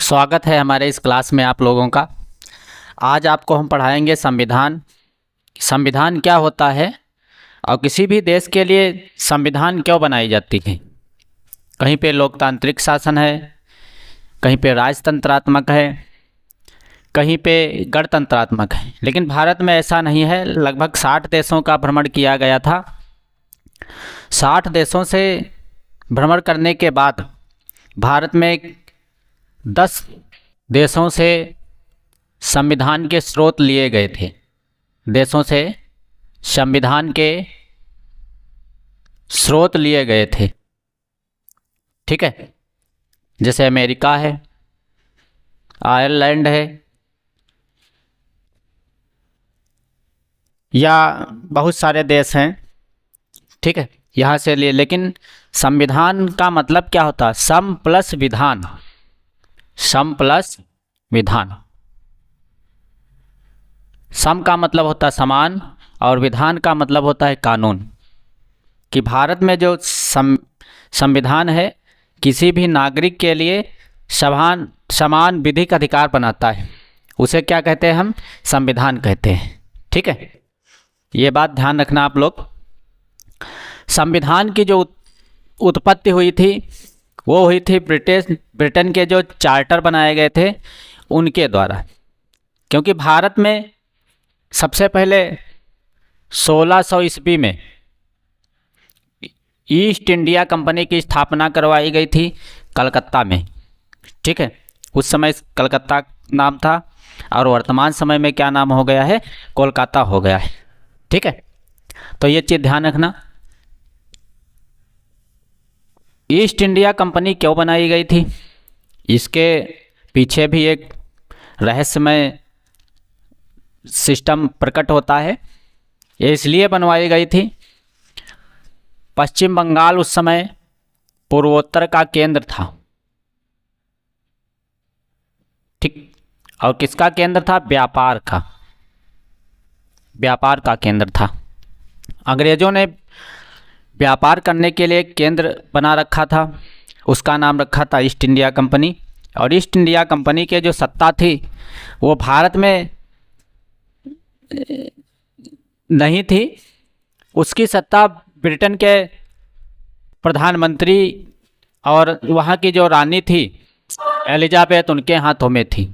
स्वागत है हमारे इस क्लास में आप लोगों का। आज आपको हम पढ़ाएंगे संविधान। संविधान क्या होता है और किसी भी देश के लिए संविधान क्यों बनाई जाती है। कहीं पे लोकतांत्रिक शासन है, कहीं पे राजतंत्रात्मक है, कहीं पे गणतंत्रात्मक है, लेकिन भारत में ऐसा नहीं है। लगभग 60 देशों का भ्रमण किया गया था। 60 देशों से भ्रमण करने के बाद भारत में 10 देशों से संविधान के स्रोत लिए गए थे। देशों से संविधान के स्रोत लिए गए थे, ठीक है। जैसे अमेरिका है, आयरलैंड है, या बहुत सारे देश हैं, ठीक है, यहाँ से लिए। लेकिन संविधान का मतलब क्या होता है? सम प्लस विधान। सम प्लस विधान। सम का मतलब होता है समान और विधान का मतलब होता है कानून। कि भारत में जो संविधान है किसी भी नागरिक के लिए समान विधिक अधिकार बनाता है। उसे क्या कहते हैं? हम संविधान कहते हैं, ठीक है। ये बात ध्यान रखना आप लोग। संविधान की जो उत्पत्ति हुई थी वो हुई थी ब्रिटेन के जो चार्टर बनाए गए थे उनके द्वारा। क्योंकि भारत में सबसे पहले 1600 ईस्वी में ईस्ट इंडिया कंपनी की स्थापना करवाई गई थी कलकत्ता में, ठीक है। उस समय कलकत्ता नाम था और वर्तमान समय में क्या नाम हो गया है? कोलकाता हो गया है, ठीक है। तो ये चीज़ ध्यान रखना। ईस्ट इंडिया कंपनी क्यों बनाई गई थी, इसके पीछे भी एक रहस्यमय सिस्टम प्रकट होता है। ये इसलिए बनवाई गई थी, पश्चिम बंगाल उस समय पूर्वोत्तर का केंद्र था, ठीक। और किसका केंद्र था? व्यापार का। व्यापार का केंद्र था। अंग्रेज़ों ने व्यापार करने के लिए केंद्र बना रखा था, उसका नाम रखा था ईस्ट इंडिया कंपनी। और ईस्ट इंडिया कंपनी के जो सत्ता थी वो भारत में नहीं थी। उसकी सत्ता ब्रिटेन के प्रधानमंत्री और वहाँ की जो रानी थी एलिजाबेथ, उनके हाथों में थी,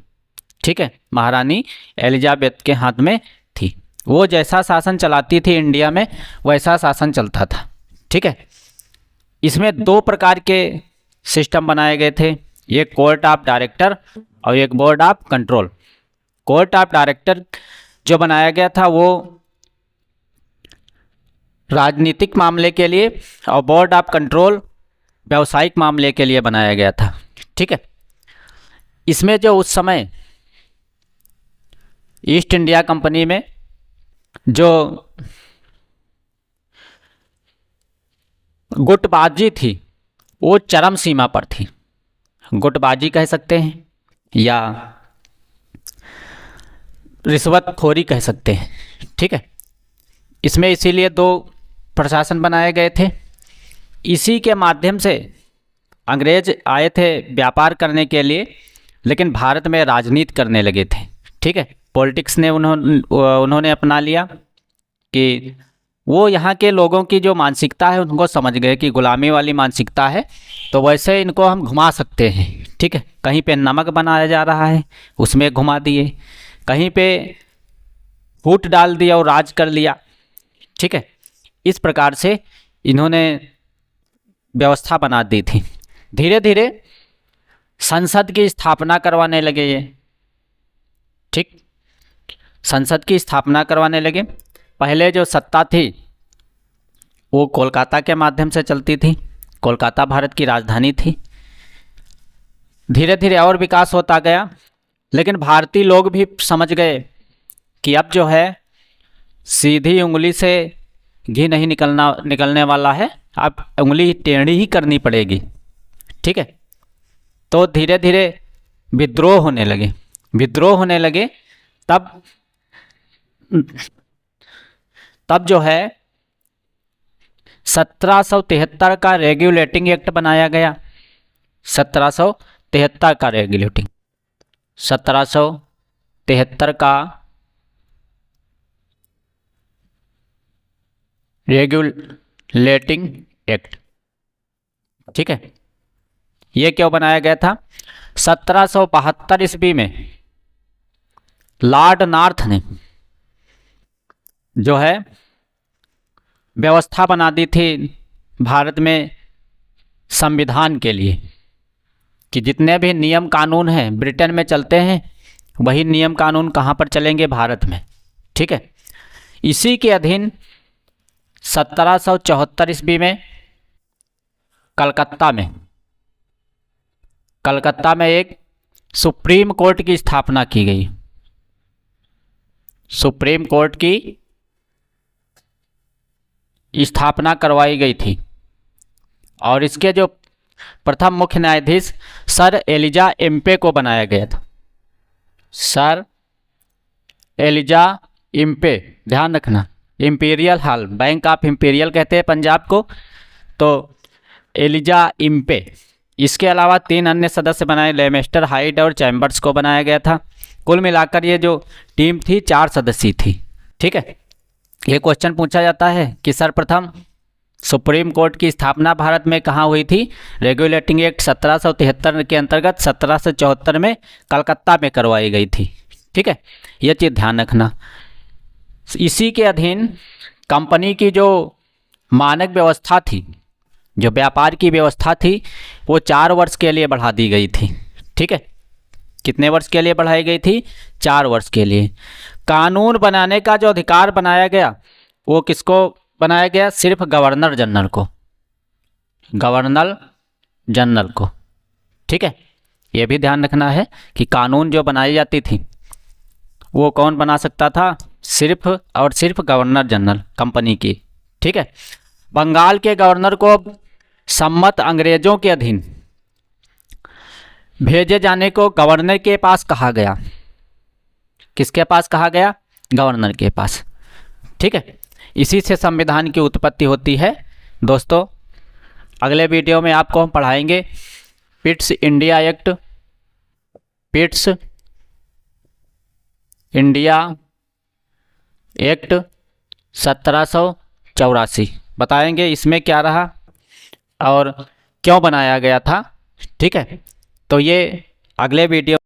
ठीक है। महारानी एलिजाबेथ के हाथ में थी। वो जैसा शासन चलाती थी इंडिया में वैसा शासन चलता था, ठीक है। इसमें 2 प्रकार के सिस्टम बनाए गए थे, एक कोर्ट ऑफ डायरेक्टर और एक board of control. Court of director जो बनाया गया था वो राजनीतिक मामले के लिए और बोर्ड ऑफ कंट्रोल व्यावसायिक मामले के लिए बनाया गया था, ठीक है। इसमें जो उस समय ईस्ट इंडिया कंपनी में जो गुटबाजी थी वो चरम सीमा पर थी। गुटबाजी कह सकते हैं या रिश्वतखोरी कह सकते हैं, ठीक है। इसमें इसीलिए 2 प्रशासन बनाए गए थे। इसी के माध्यम से अंग्रेज आए थे व्यापार करने के लिए, लेकिन भारत में राजनीति करने लगे थे, ठीक है। पॉलिटिक्स ने उन्होंने अपना लिया कि वो यहाँ के लोगों की जो मानसिकता है उनको समझ गए कि गुलामी वाली मानसिकता है, तो वैसे इनको हम घुमा सकते हैं, ठीक है। कहीं पे नमक बनाया जा रहा है उसमें घुमा दिए, कहीं पे फूट डाल दिया और राज कर लिया, ठीक है। इस प्रकार से इन्होंने व्यवस्था बना दी थी। धीरे धीरे संसद की स्थापना करवाने लगे ये, ठीक। संसद की स्थापना करवाने लगे। पहले जो सत्ता थी वो कोलकाता के माध्यम से चलती थी। कोलकाता भारत की राजधानी थी। धीरे धीरे और विकास होता गया, लेकिन भारतीय लोग भी समझ गए कि अब जो है सीधी उंगली से घी नहीं निकलने वाला है, अब उंगली टेढ़ी ही करनी पड़ेगी, ठीक है। तो धीरे धीरे विद्रोह होने लगे। तब जो है 1773 का रेगुलेटिंग एक्ट बनाया गया। 1773 1773 का रेगुलेटिंग 1773 का रेगुलेटिंग एक्ट। ठीक है, ये क्यों बनाया गया था? 1772 ईस्वी में लॉर्ड नॉर्थ ने जो है व्यवस्था बना दी थी भारत में संविधान के लिए कि जितने भी नियम कानून हैं ब्रिटेन में चलते हैं, वही नियम कानून कहाँ पर चलेंगे? भारत में। ठीक है, इसी के अधीन 1774 ईस्वी में कलकत्ता में एक सुप्रीम कोर्ट की स्थापना की गई। सुप्रीम कोर्ट की स्थापना करवाई गई थी और इसके जो प्रथम मुख्य न्यायाधीश सर एलिजा एम्पे को बनाया गया था। सर एलिजा एम्पे, ध्यान रखना, imperial hall, bank of imperial कहते हैं पंजाब को, तो एलिजा एम्पे। इसके अलावा 3 अन्य सदस्य बनाए, लेमेस्टर, हाइड और चैम्बर्स को बनाया गया था। कुल मिलाकर ये जो टीम थी 4 सदस्यीय थी। ठीक है, ये क्वेश्चन पूछा जाता है कि सर्वप्रथम सुप्रीम कोर्ट की स्थापना भारत में कहाँ हुई थी? रेगुलेटिंग एक्ट 1773 के अंतर्गत 1774 में कलकत्ता में करवाई गई थी। ठीक है, ये चीज़ ध्यान रखना। इसी के अधीन कंपनी की जो मानक व्यवस्था थी, जो व्यापार की व्यवस्था थी, वो 4 वर्ष के लिए बढ़ा दी गई थी। ठीक है, कितने वर्ष के लिए बढ़ाई गई थी? 4 वर्ष के लिए। कानून बनाने का जो अधिकार बनाया गया वो किसको बनाया गया? सिर्फ गवर्नर जनरल को, गवर्नर जनरल को। ठीक है, ये भी ध्यान रखना है कि कानून जो बनाई जाती थी वो कौन बना सकता था? सिर्फ और सिर्फ गवर्नर जनरल कंपनी की। ठीक है, बंगाल के गवर्नर को सम्मत अंग्रेजों के अधीन भेजे जाने को गवर्नर के पास कहा गया। किसके पास कहा गया? गवर्नर के पास। ठीक है, इसी से संविधान की उत्पत्ति होती है। दोस्तों, अगले वीडियो में आपको हम पढ़ाएंगे Pitt's India act, Pitt's India act 1784 बताएंगे इसमें क्या रहा और क्यों बनाया गया था। ठीक है, तो ये अगले वीडियो